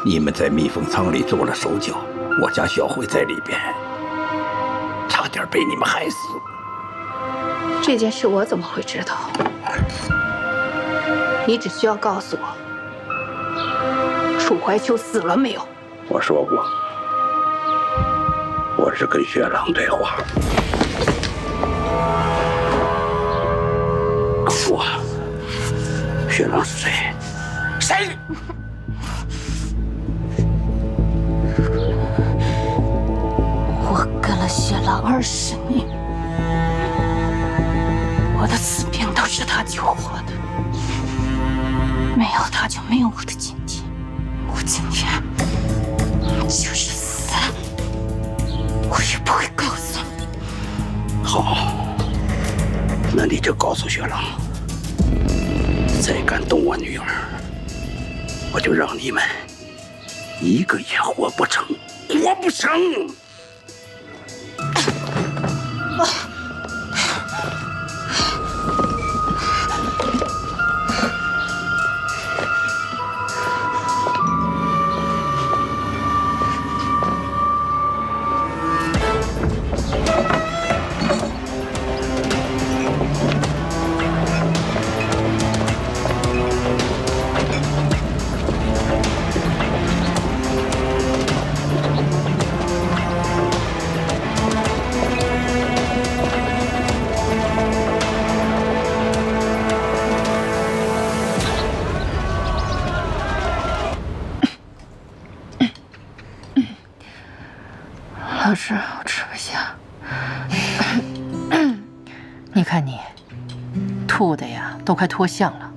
你们在密封舱里做了手脚，我家小慧在里边，差点被你们害死。这件事我怎么会知道？你只需要告诉我，楚怀秋死了没有？我说过，我是跟雪狼对话。说，雪狼是谁？谁？我跟了雪狼20年，我的死病都是他救活的，没有他就没有我的今天。我今天就是死，我也不会告诉你。好，那你就告诉雪狼，再敢动我女儿，我就让你们一个也活不成，活不成！老师，我吃不下。你看你，吐的呀都快脱相了，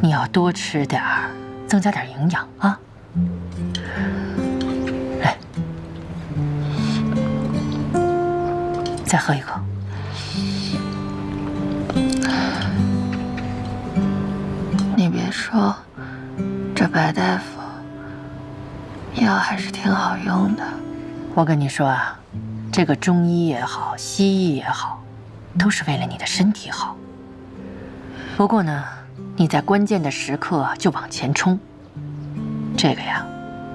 你要多吃点儿，增加点营养啊。来，再喝一口。你别说，这白大夫药还是挺好用的。我跟你说啊，这个中医也好，西医也好，都是为了你的身体好。不过呢，你在关键的时刻就往前冲，这个呀，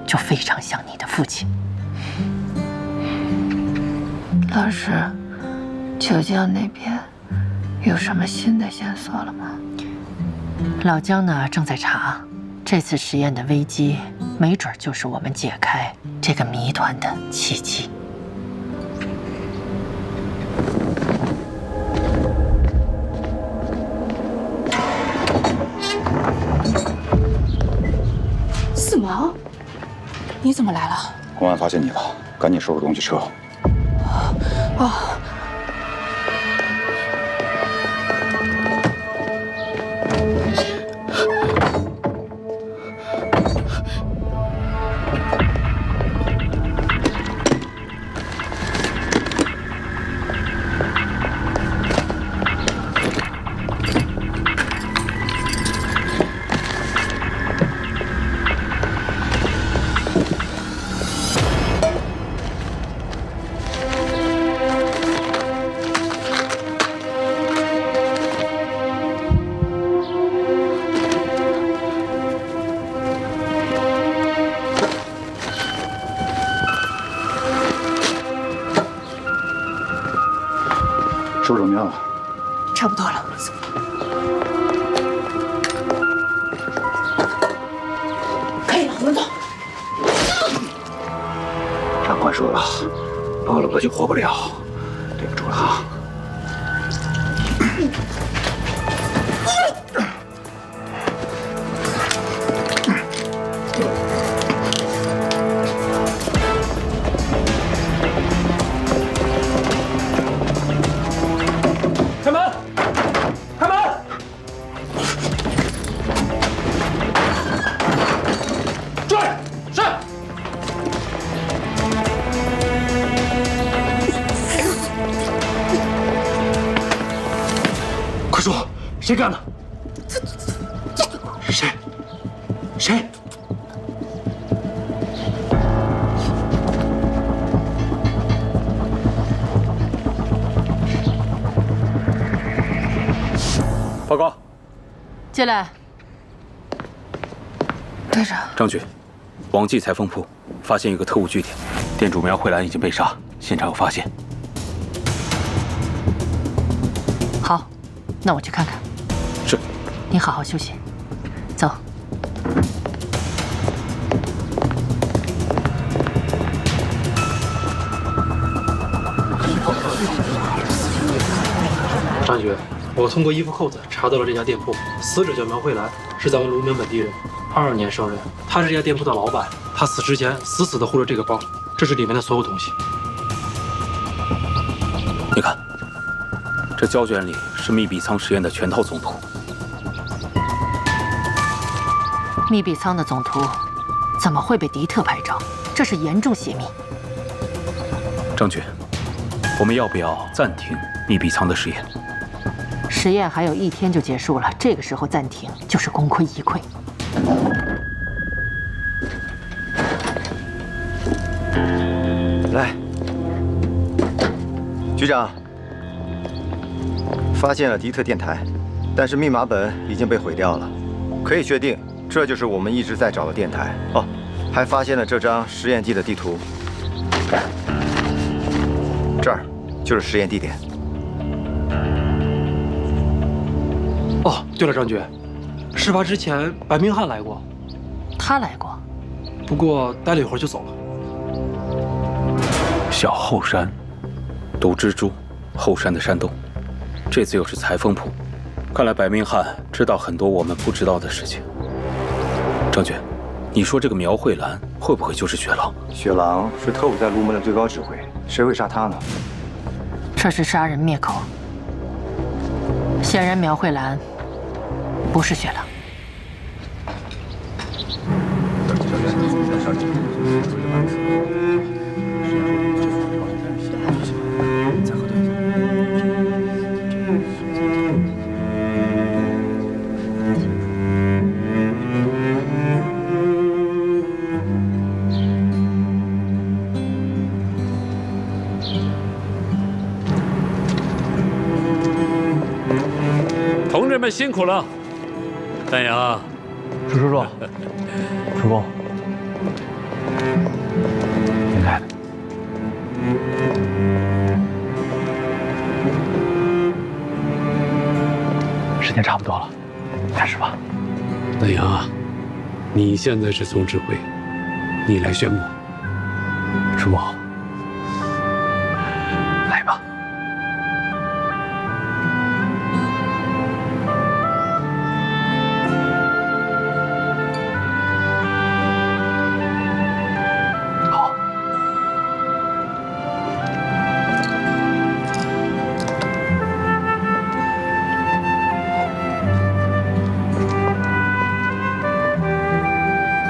就非常像你的父亲。老师，九江那边有什么新的线索了吗？老姜呢正在查，这次实验的危机，没准就是我们解开这个谜团的契机。四毛，你怎么来了？公安发现你了，赶紧收拾东西撤。哦。收拾怎么样了？差不多了。可以了，我们走。长官说了，跑了我就活不了，对不住了啊。开门！开门！注意！是。快说，谁干的？谁？谁？报告，进来。队长，张局，王记裁缝铺发现一个特务据点，店主苗慧兰已经被杀，现场有发现。好，那我去看看。是。你好好休息，走。张局，我通过衣服扣子查到了这家店铺，死者叫苗慧兰，是咱们卢明本地人，22年生人。她是这家店铺的老板，她死之前死地护着这个包，这是里面的所有东西。你看，这胶卷里是密闭舱实验的全套总图。密闭舱的总图怎么会被迪特拍照？这是严重泄密。张局，我们要不要暂停密闭舱的实验？实验还有1天就结束了，这个时候暂停就是功亏一篑。来，局长，发现了迪特电台，但是密码本已经被毁掉了，可以确定这就是我们一直在找的电台。哦，还发现了这张实验地的地图，这儿就是实验地点。哦，对了，张局，事发之前白明翰来过，他来过，不过待了一会儿就走了。小后山，毒蜘蛛，后山的山洞，这次又是裁缝铺，看来白明翰知道很多我们不知道的事情。张局，你说这个苗慧兰会不会就是雪狼？雪狼是特务在卢门的最高指挥，谁会杀他呢？这是杀人灭口。显然苗慧兰不是雪狼。同志们辛苦了，丹阳，朱叔叔，主公，您来了。时间差不多了，开始吧。丹阳啊，你现在是总指挥，你来宣布。主公，来吧。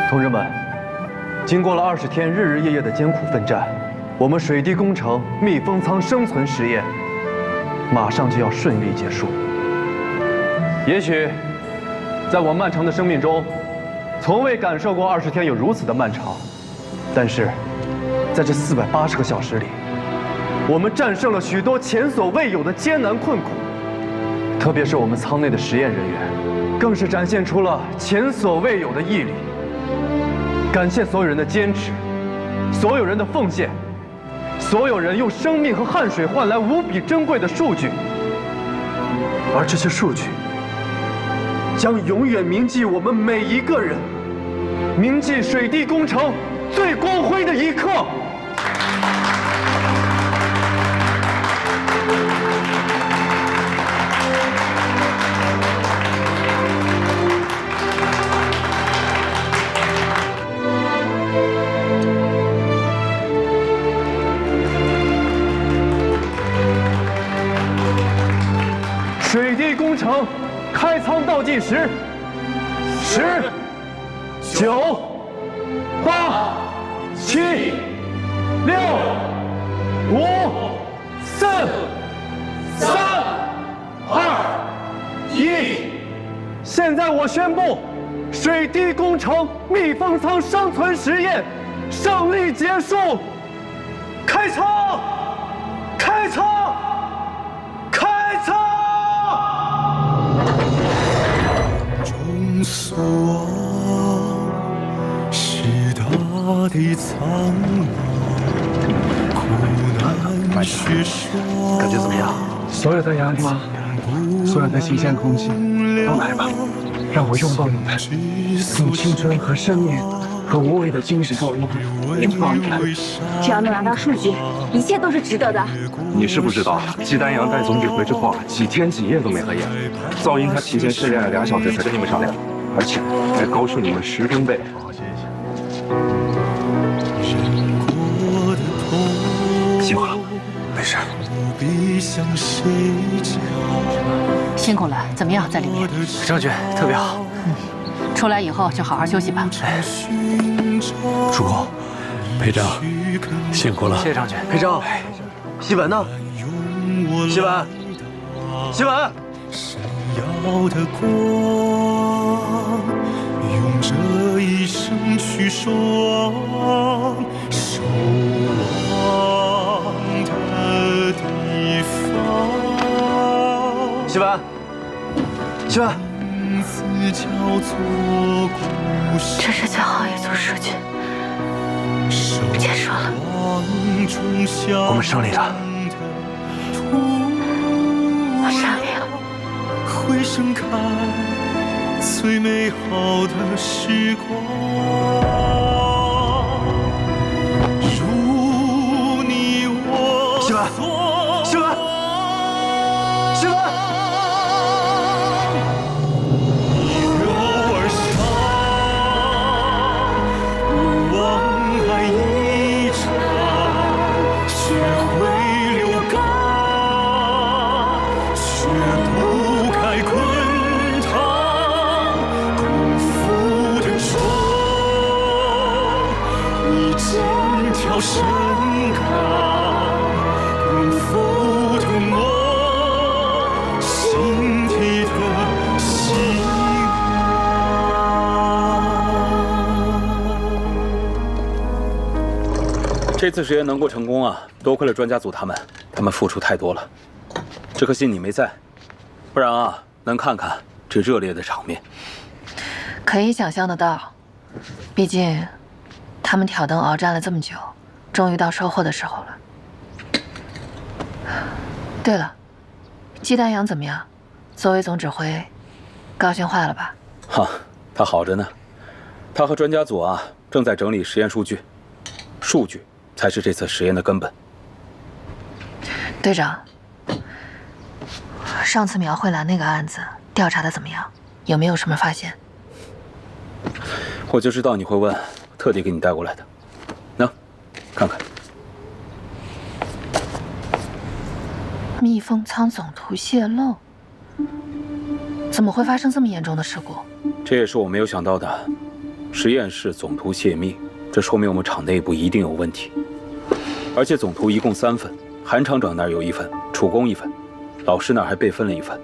同志们，经过了20天日日夜夜的艰苦奋战，我们水滴工程密封舱生存实验马上就要顺利结束。也许，在我漫长的生命中，从未感受过20天有如此的漫长，但是，在这480个小时里，我们战胜了许多前所未有的艰难困苦，特别是我们舱内的实验人员，更是展现出了前所未有的毅力。感谢所有人的坚持，所有人的奉献，所有人用生命和汗水换来无比珍贵的数据，而这些数据将永远铭记我们每一个人，铭记水滴工程最光辉的一刻。水滴工程开舱倒计时，10、9、8、7、6、5、4、3、2、1。现在我宣布，水滴工程密封舱生存实验胜利结束。开舱！开舱！开舱！中所望，是道感觉怎么样？所有的阳光，所有的新鲜空气，都来吧，让我拥抱你们，用青春和生命和无畏的精神拥抱你们。只要能拿到数据，一切都是值得的。你是不知道，季丹阳带总指挥之后，几天几夜都没合眼。噪音他提前训练了2小时才跟你们商量，而且还高出你们10分贝。辛苦了，没事。辛苦了，怎么样，在里面？张局特别好。出来以后就好好休息吧。主公，裴章，辛苦了。谢谢张局。裴章，西文呢？西文，西文。闪耀的光，用这一生去守望，守望的地方。西文，西文。这是最后一组数据，结束了。我们胜利了。胜利了。会盛开最美好的时光，如你我西文，西文，西文。深港奔赴的梦，心底的希望。这次实验能够成功啊，多亏了专家组他们付出太多了。这可惜你没在，不然啊，能看看这热烈的场面。可以想象得到，毕竟他们挑灯鏖战了这么久。终于到收获的时候了。对了，季丹阳怎么样？作为总指挥，高兴坏了吧？哈，他好着呢。他和专家组啊正在整理实验数据，数据才是这次实验的根本。队长，上次苗慧兰那个案子调查的怎么样？有没有什么发现？我就知道你会问，特地给你带过来的。看看，密封舱总图泄漏，怎么会发生这么严重的事故？这也是我没有想到的。实验室总图泄密，这说明我们厂内部一定有问题。而且总图一共3份，韩厂长那儿有1份，楚工1份，老师那儿还备份了1份。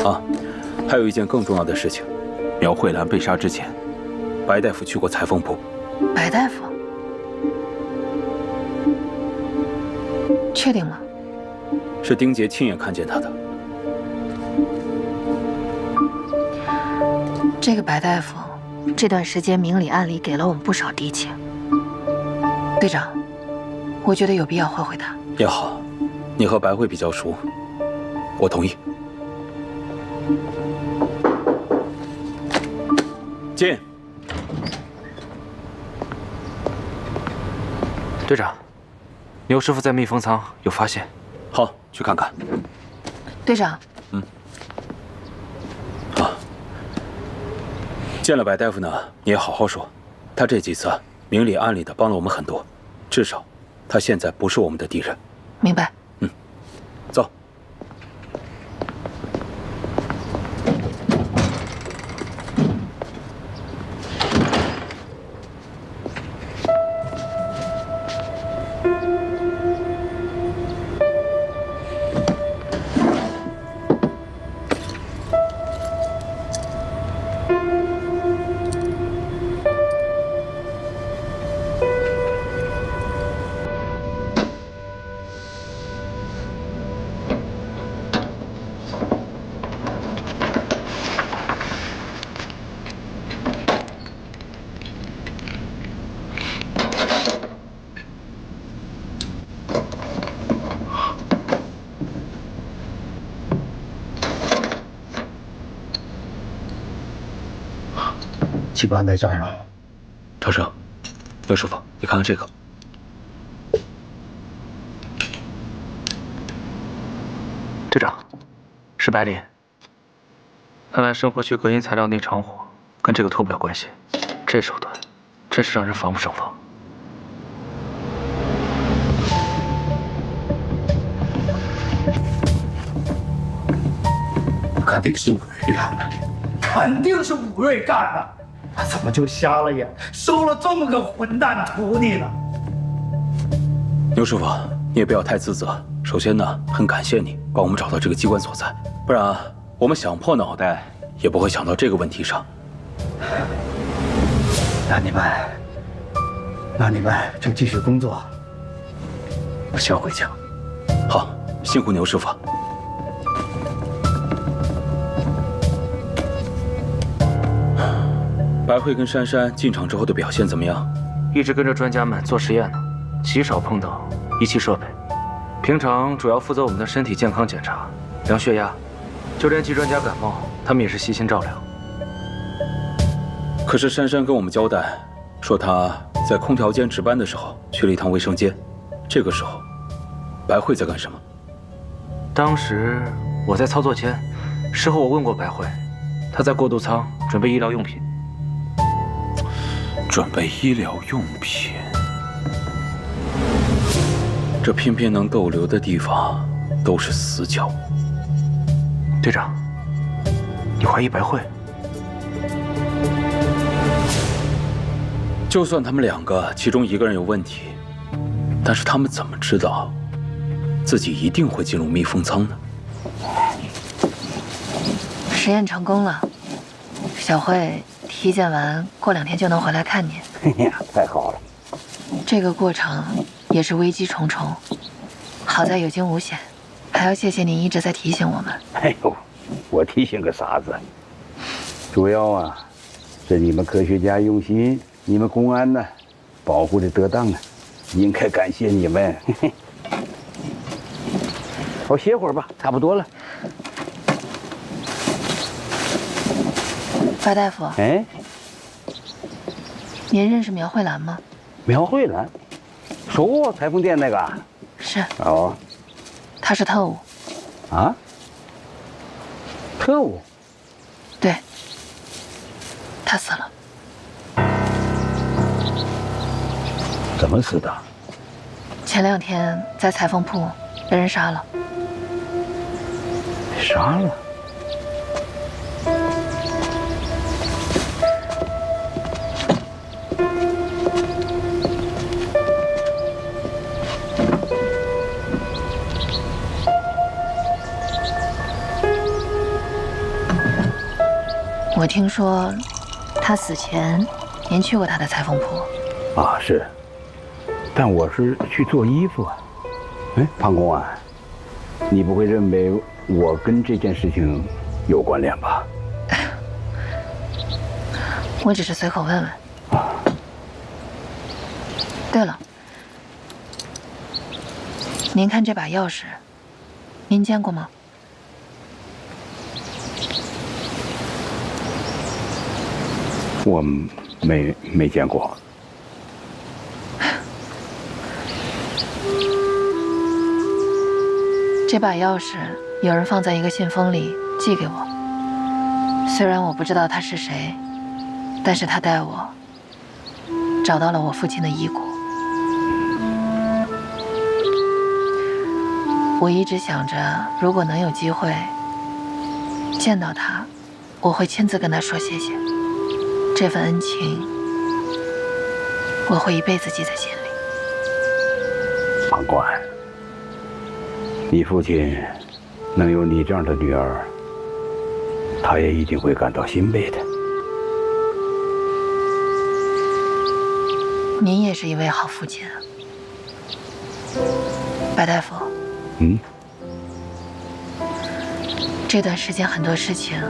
啊，还有一件更重要的事情，苗慧兰被杀之前。白大夫去过裁缝铺。白大夫？确定吗？是丁杰亲眼看见他的。这个白大夫这段时间明里暗里给了我们不少底钱。队长，我觉得有必要会会他。也好，你和白慧比较熟，我同意。进。队长，牛师傅在密封舱有发现。好，去看看。队长。啊，见了白大夫呢，你也好好说。他这几次明里暗里的帮了我们很多，至少他现在不是我们的敌人。明白。走。器官在这儿呢。长生，刘师傅，你看看这个。队长，是白磷。看来生活区隔音材料内藏火跟这个脱不了关系。这手段真是让人防不胜防。肯定是武瑞干的，肯定是武瑞干的。他怎么就瞎了眼，收了这么个混蛋徒弟呢？牛师傅，你也不要太自责。首先呢，很感谢你帮我们找到这个机关所在，不然我们想破脑袋也不会想到这个问题上。那你们就继续工作，我先回家。好，辛苦牛师傅。白慧跟珊珊进场之后的表现怎么样？一直跟着专家们做实验呢，极少碰到仪器设备。平常主要负责我们的身体健康检查，量血压，就连急专家感冒，他们也是悉心照料。可是珊珊跟我们交代，说她在空调间值班的时候去了一趟卫生间，这个时候，白慧在干什么？当时我在操作间，事后我问过白慧，她在过渡舱准备医疗用品。准备医疗用品，这偏偏能逗留的地方都是死角。队长，你怀疑白慧？就算他们两个其中一个人有问题，但是他们怎么知道自己一定会进入密封舱呢？实验成功了，小慧体检完过2天就能回来看你。哎呀，太好了！这个过程也是危机重重，好在有惊无险，还要谢谢您一直在提醒我们。哎呦，我提醒个啥子？主要啊，是你们科学家用心，你们公安呢保护的得当啊，应该感谢你们。我歇会儿吧，差不多了。白大夫，哎，您认识苗慧兰吗？苗慧兰，说裁缝店那个。是。哦。她是特务。啊？特务？对。她死了。怎么死的？前2天在裁缝铺被人杀了。杀了？我听说，他死前您去过他的裁缝铺。啊，是，但我是去做衣服啊。哎，庞公安，你不会认为我跟这件事情有关联吧？我只是随口问问。对了，您看这把钥匙，您见过吗？我没见过。这把钥匙有人放在一个信封里寄给我，虽然我不知道他是谁，但是他带我找到了我父亲的遗骨。我一直想着，如果能有机会见到他，我会亲自跟他说谢谢。这份恩情，我会一辈子记在心里。庞官，你父亲能有你这样的女儿，他也一定会感到欣慰的。您也是一位好父亲啊，白大夫。这段时间很多事情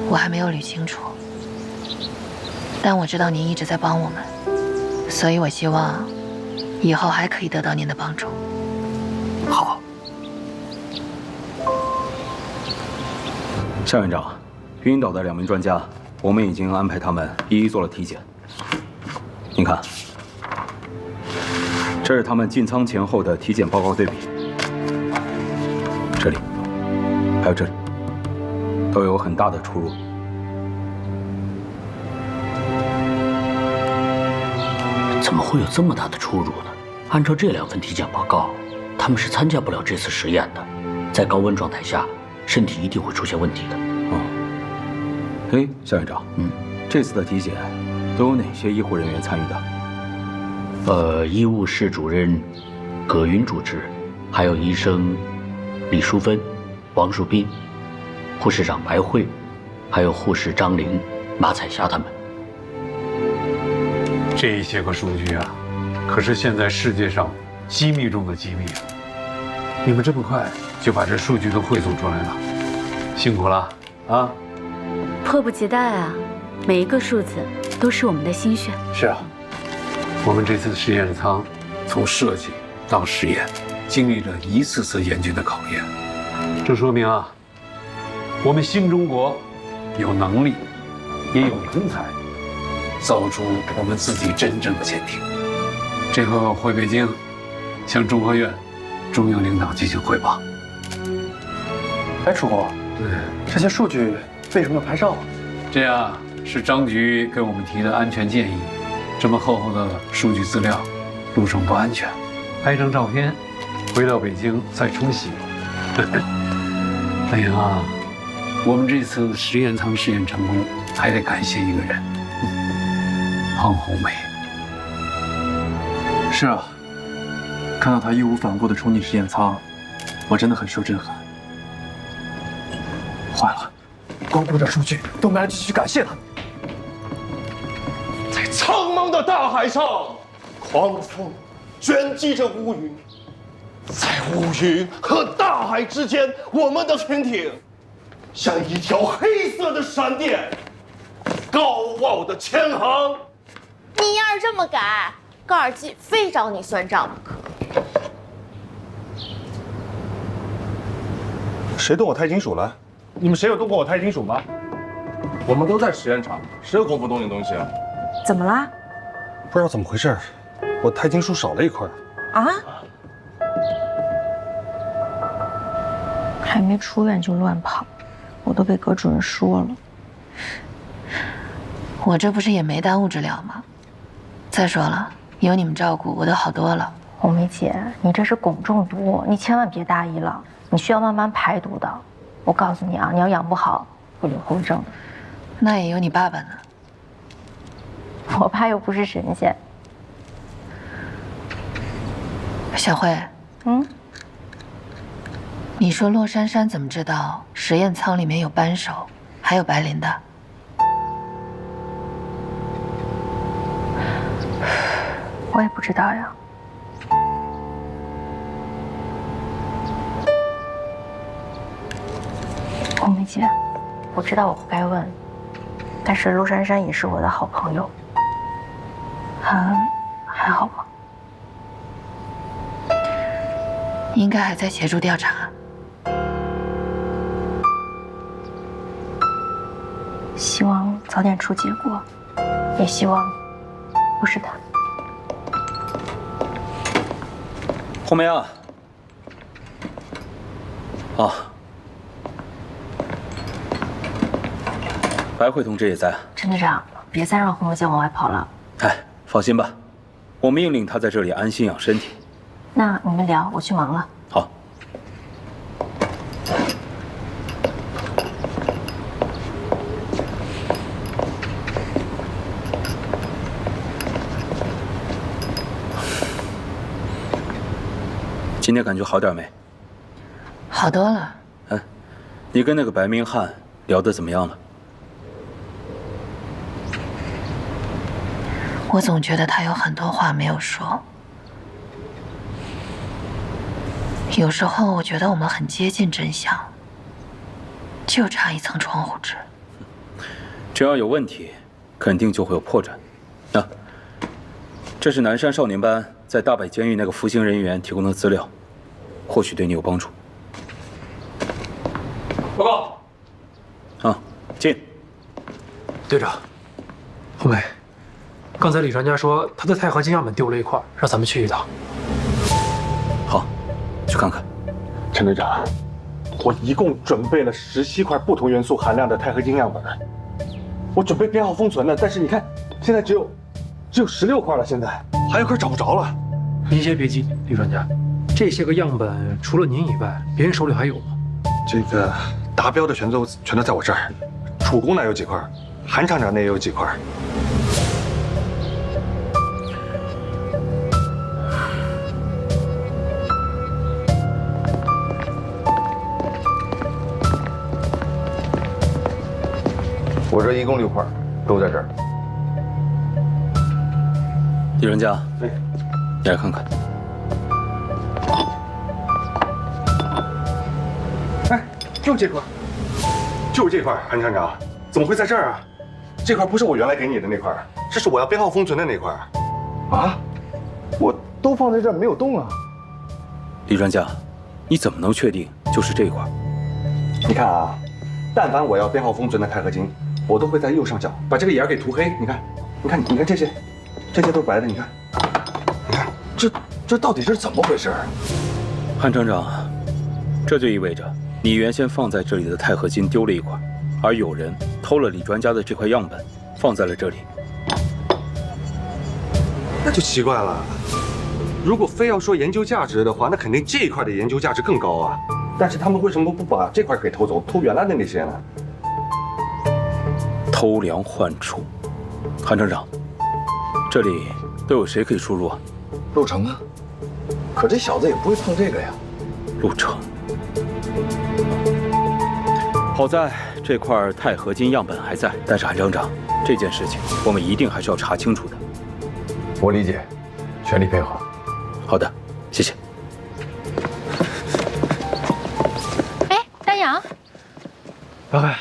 我还没有捋清楚，但我知道您一直在帮我们，所以我希望以后还可以得到您的帮助。好。向院长，云岛的2名专家，我们已经安排他们一一做了体检。你看，这是他们进仓前后的体检报告对比，这里，还有这里，都有很大的出入。怎么会有这么大的出入呢？按照这2份体检报告，他们是参加不了这次实验的，在高温状态下，身体一定会出现问题的。哎，肖院长，这次的体检都有哪些医护人员参与的？医务室主任葛云主持，还有医生李淑芬、王树斌，护士长白慧，还有护士张玲、马彩霞他们。这些个数据啊，可是现在世界上机密中的机密啊！你们这么快就把这数据都汇总出来了，辛苦了啊！迫不及待啊！每一个数字都是我们的心血。是啊，我们这次实验舱从设计到实验，经历了一次次严峻的考验。这说明啊，我们新中国有能力，也有人才，造出我们自己真正的潜艇。这回我回北京，向中科院、中央领导进行汇报。哎，楚国，这些数据为什么要拍照啊？这样是张局给我们提的安全建议。这么厚厚的数据资料，路上不安全，拍张照片，回到北京再冲洗。哎呀，我们这次实验舱试验成功，还得感谢一个人，황红梅。是啊，看到他义无反顾地冲进实验舱，我真的很受震撼。坏了，光顾着数据都没来得及去感谢他。在苍茫的大海上，狂风卷积着乌云，在乌云和大海之间，我们的潜艇像一条黑色的闪电，高傲的前航。你要是这么改，高尔基非找你算账不可。谁动我钛金属了？你们谁有动过我钛金属吗？我们都在实验场，谁有功夫动你东西啊？怎么啦？不知道怎么回事，我钛金属少了一块。啊？还没出院就乱跑，我都被葛主任说了。我这不是也没耽误治疗吗？再说了，有你们照顾，我都好多了。红梅姐，你这是汞中毒，你千万别大意了，你需要慢慢排毒的。我告诉你啊，你要养不好，会有后遗症的。那也有你爸爸呢。我爸又不是神仙。小慧，你说洛珊珊怎么知道实验舱里面有扳手，还有白磷的？我也不知道呀。红梅姐，我知道我不该问，但是陆珊珊也是我的好朋友，还好吗？应该还在协助调查。希望早点出结果，也希望不是他。红梅啊，白慧同志也在。陈队长，别再让红梅姐往外跑了。哎，放心吧，我命令她在这里安心养身体。那你们聊，我去忙了。好。今天感觉好点没？好多了。你跟那个白明翰聊得怎么样了？我总觉得他有很多话没有说。有时候我觉得我们很接近真相，就差一层窗户纸。只要有问题，肯定就会有破绽。这是南山少年班在大北监狱那个服刑人员提供的资料，或许对你有帮助。报告。进。队长，红梅，刚才李专家说他的钛合金样本丢了一块，让咱们去一趟。好，去看看。陈队长，我一共准备了17块不同元素含量的钛合金样本，我准备编号封存了，但是你看，现在只有16块了，现在还有块找不着了。您先别急，李专家，这些个样本除了您以外，别人手里还有吗？这个达标的全都在我这儿，楚工那有几块，韩厂长那也有几块。我这一共6块，都在这儿。李专家，你来看看。哎，就这块，韩厂长，怎么会在这儿啊？这块不是我原来给你的那块，这是我要编号封存的那块。啊？我都放在这儿没有动啊。李专家，你怎么能确定就是这块？你看啊，但凡我要编号封存的钛合金，我都会在右上角把这个眼儿给涂黑。你看这些都是白的。你看，这到底是怎么回事？韩厂长，这就意味着你原先放在这里的钛合金丢了一块，而有人偷了李专家的这块样本，放在了这里。那就奇怪了。如果非要说研究价值的话，那肯定这一块的研究价值更高啊。但是他们为什么不把这块给偷走，偷原来的那些呢？偷梁换柱，韩厂长，这里都有谁可以出入啊？陆成啊，可这小子也不会碰这个呀。陆成，好在这块钛合金样本还在，但是韩厂长，这件事情我们一定还是要查清楚的。我理解，全力配合。好的，谢谢。哎，丹阳，老海，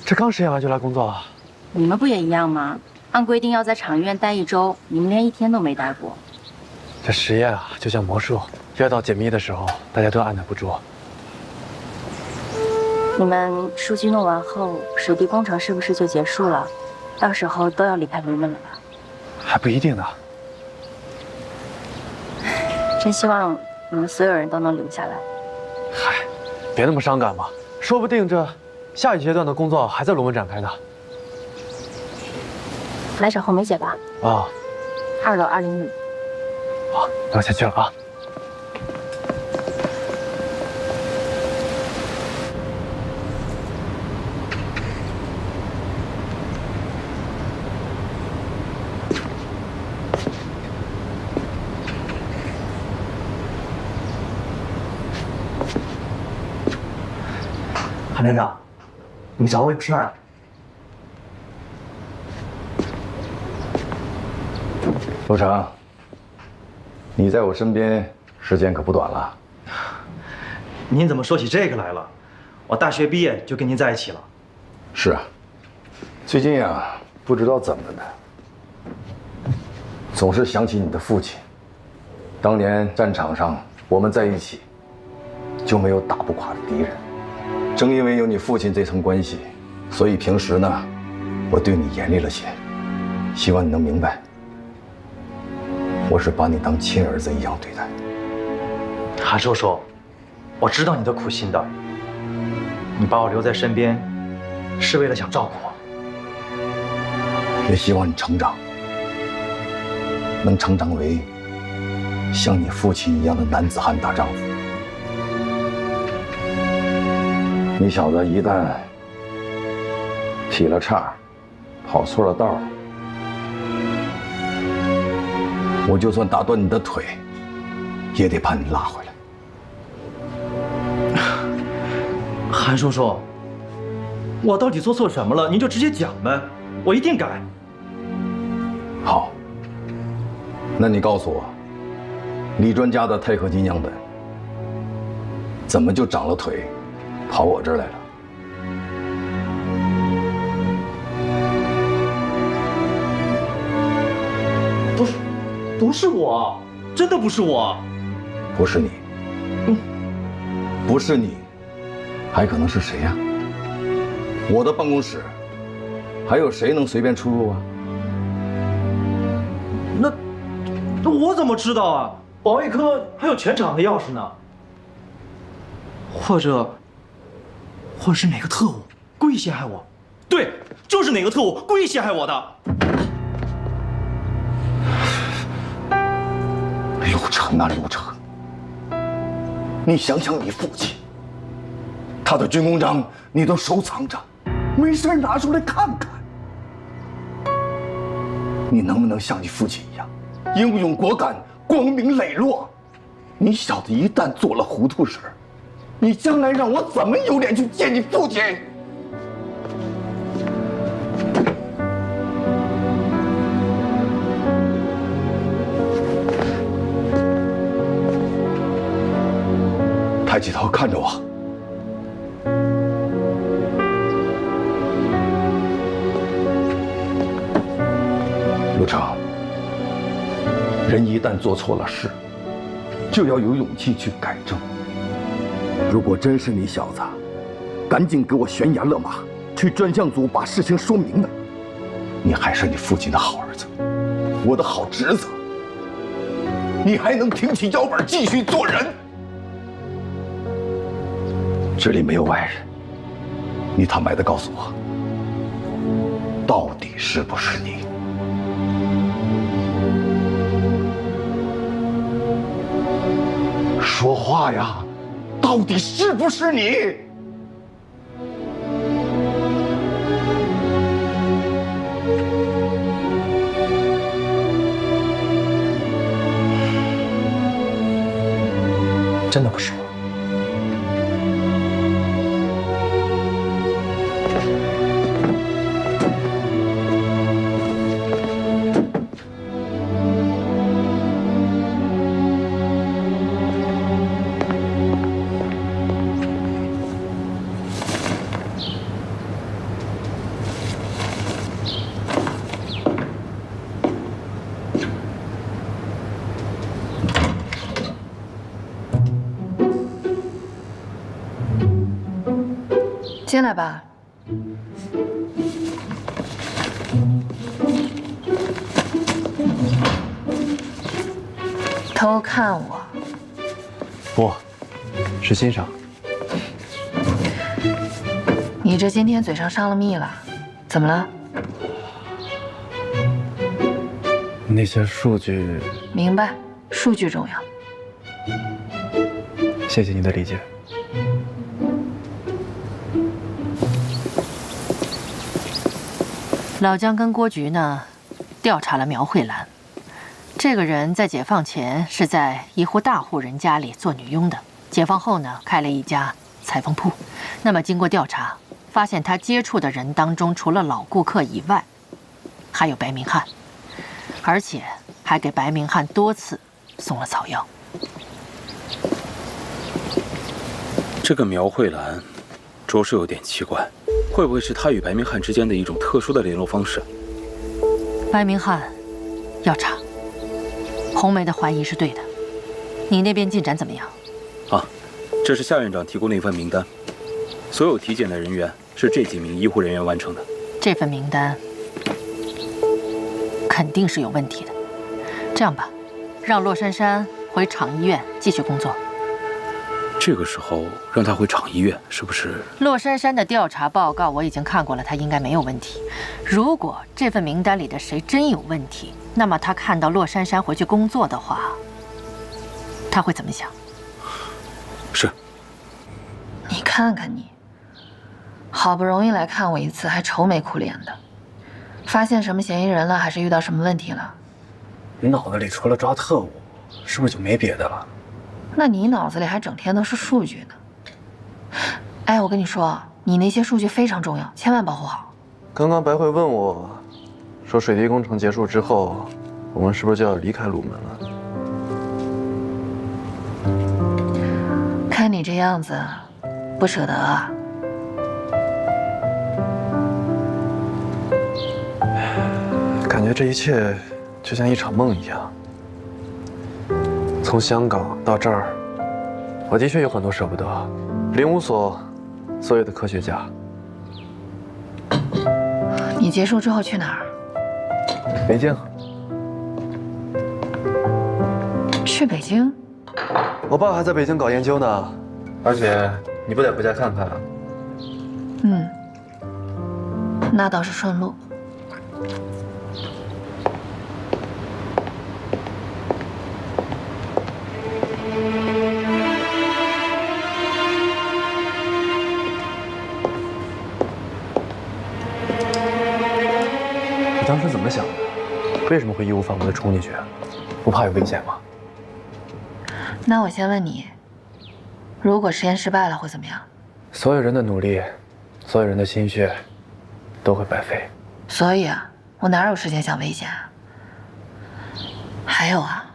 这刚实验完就来工作啊？你们不也一样吗？按规定要在厂医院待1周，你们连1天都没待过。这实验啊，就像魔术，越到解密的时候，大家都按捺不住。你们数据弄完后，水滴工程是不是就结束了？到时候都要离开龙门了吧？还不一定呢。真希望你们所有人都能留下来。嗨，别那么伤感嘛，说不定这下一阶段的工作还在龙门展开呢。来找红梅姐吧。啊，2楼201。好，那我先去了啊。韩站长，你找我有事儿啊？陆成，你在我身边时间可不短了。您怎么说起这个来了？我大学毕业就跟您在一起了。是啊，最近啊，不知道怎么的，总是想起你的父亲。当年战场上我们在一起，就没有打不垮的敌人。正因为有你父亲这层关系，所以平时呢，我对你严厉了些。希望你能明白，我是把你当亲儿子一样对待。韩叔叔，我知道你的苦心的，你把我留在身边，是为了想照顾我。也希望你成长，能成长为像你父亲一样的男子汉大丈夫。你小子一旦劈了叉，跑错了道，我就算打断你的腿，也得把你拉回来。韩叔叔，我到底做错什么了？您就直接讲呗，我一定改。好，那你告诉我，李专家的钛合金样本怎么就长了腿，跑我这儿来了？不是我，真的不是我。不是你，不是你，还可能是谁呀？我的办公室还有谁能随便出入啊？那我怎么知道啊？保卫科还有全场的钥匙呢。或者是哪个特务故意陷害我？对，就是哪个特务故意陷害我的。陆成啊，陆成，你想想你父亲，他的军功章你都收藏着，没事拿出来看看。你能不能像你父亲一样，英勇果敢，光明磊落？你小子一旦做了糊涂事儿，你将来让我怎么有脸去见你父亲？抬起头看着我。陆成，人一旦做错了事，就要有勇气去改正。如果真是你小子，赶紧给我悬崖勒马，去专项组把事情说明白。你还是你父亲的好儿子，我的好侄子，你还能挺起腰板继续做人。这里没有外人，你坦白的告诉我，到底是不是你？说话呀！到底是不是你？真的不是我。进来吧。偷看我？不，是欣赏。你这今天嘴上上了蜜了，怎么了？那些数据……明白，数据重要。谢谢你的理解。老姜跟郭局呢，调查了苗慧兰。这个人在解放前是在一户大户人家里做女佣的，解放后呢，开了一家裁缝铺。那么经过调查，发现他接触的人当中，除了老顾客以外，还有白明翰，而且还给白明翰多次送了草药。这个苗慧兰，着实有点奇怪。会不会是他与白明翰之间的一种特殊的联络方式？白明翰要查，红梅的怀疑是对的。你那边进展怎么样？啊，这是夏院长提供的一份名单，所有体检的人员是这几名医护人员完成的。这份名单肯定是有问题的。这样吧，让骆珊珊回厂医院继续工作。这个时候让他回厂医院，是不是？骆珊珊的调查报告我已经看过了，她应该没有问题。如果这份名单里的谁真有问题，那么他看到骆珊珊回去工作的话，他会怎么想？是。你看看你，好不容易来看我一次，还愁眉苦脸的。发现什么嫌疑人了，还是遇到什么问题了？你脑子里除了抓特务，是不是就没别的了？那你脑子里还整天都是数据呢。哎，我跟你说，你那些数据非常重要，千万保护好。刚刚白慧问我，说水滴工程结束之后，我们是不是就要离开鲁门了？看你这样子，不舍得啊？感觉这一切就像一场梦一样。从香港到这儿，我的确有很多舍不得。灵武所所有的科学家，你结束之后去哪儿？北京。去北京？我爸还在北京搞研究呢，而且你不得回家看看啊？嗯，那倒是顺路。你当时怎么想的？为什么会义无反顾地冲进去？不怕有危险吗？那我先问你，如果实验失败了会怎么样？所有人的努力，所有人的心血，都会白费。所以啊，我哪有时间想危险啊？还有啊，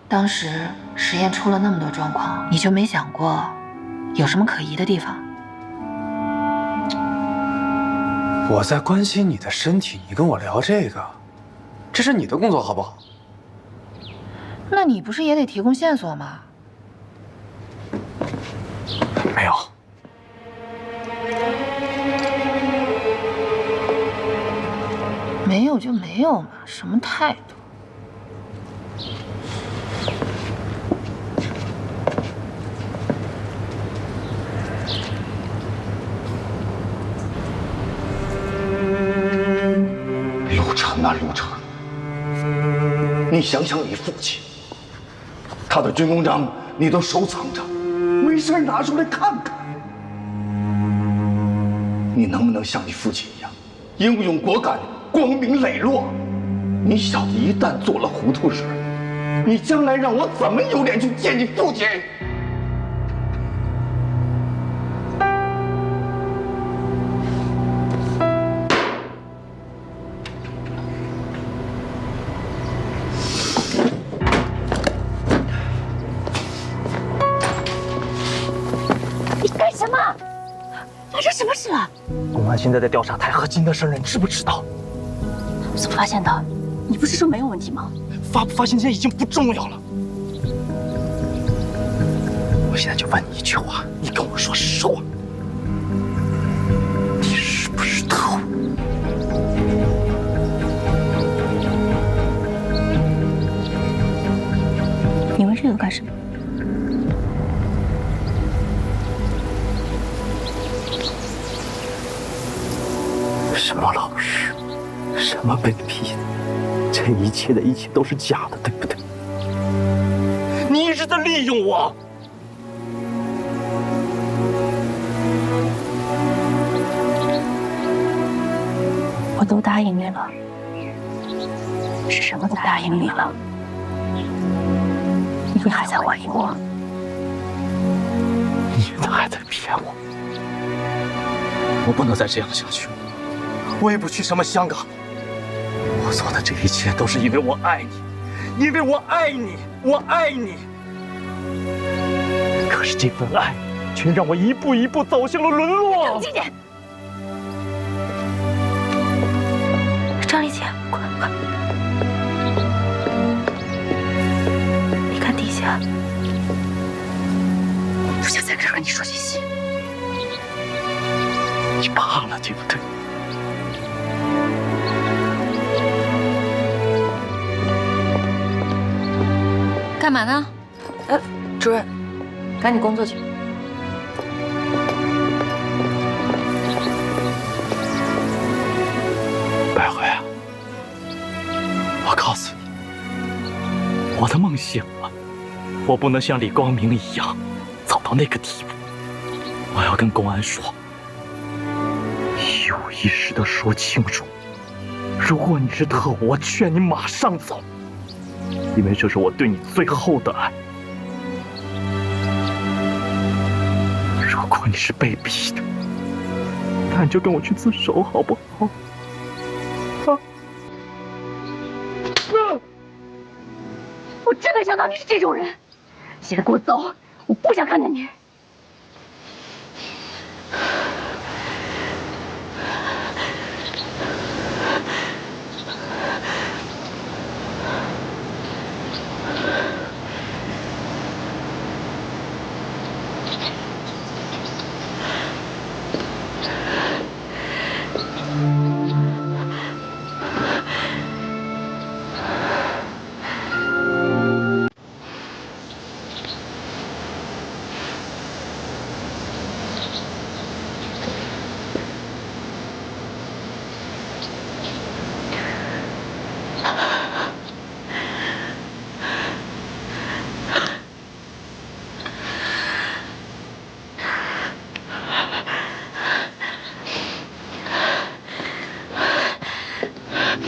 当时实验出了那么多状况，你就没想过有什么可疑的地方？我在关心你的身体，你跟我聊这个，这是你的工作好不好？那你不是也得提供线索吗？没有。没有就没有嘛，什么态度？陆晨啊，陆晨，你想想你父亲，他的军功章你都收藏着，没事拿出来看看。你能不能像你父亲一样，英勇果敢，光明磊落？你小子一旦做了糊涂事，你将来让我怎么有脸去见你父亲？你干什么？发生什么事了？公安现在在调查台和金的事，你知不知道？怎么发现的？你不是说没有问题吗？发不发现现在已经不重要了。我现在就问你一句话，你跟我说实话，你是不是特务？你问这个干什么？什么老师，什么本批的，这一切的一切都是假的，对不对？你一直在利用我。我都答应你了，是什么都答应你了？你还在怀疑我？你还在骗我？我不能再这样下去了。我也不去什么香港。我做的这一切都是因为我爱你，因为我爱你，我爱你。可是这份爱，却让我一步一步走向了沦落。冷静点。张丽姐，快快！你看底下，不想再跟你说这些。你怕了，对不对？干嘛呢？主任，赶紧工作去。百合呀，我告诉你，我的梦醒了，我不能像李光明一样走到那个地步。我要跟公安说，一五一十的说清楚。如果你是特务，我劝你马上走。因为这是我对你最后的爱。如果你是被逼的，那你就跟我去自首，好不好？我真没想到你是这种人！现在给我走，我不想看见你。白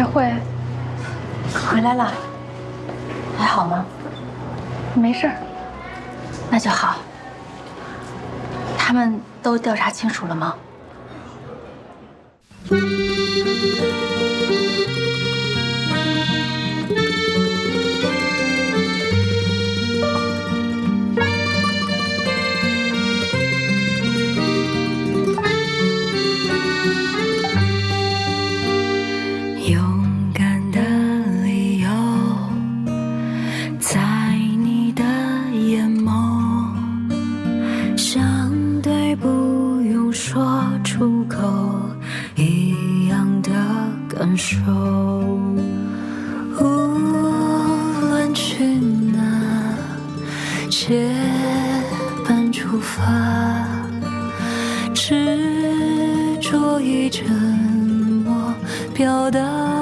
慧，回来了，还好吗？没事儿，那就好。他们都调查清楚了吗？勇敢的理由，在你的眼眸，像对不用说出口一样的感受。无论去哪，结伴出发，执着于沉默，表达。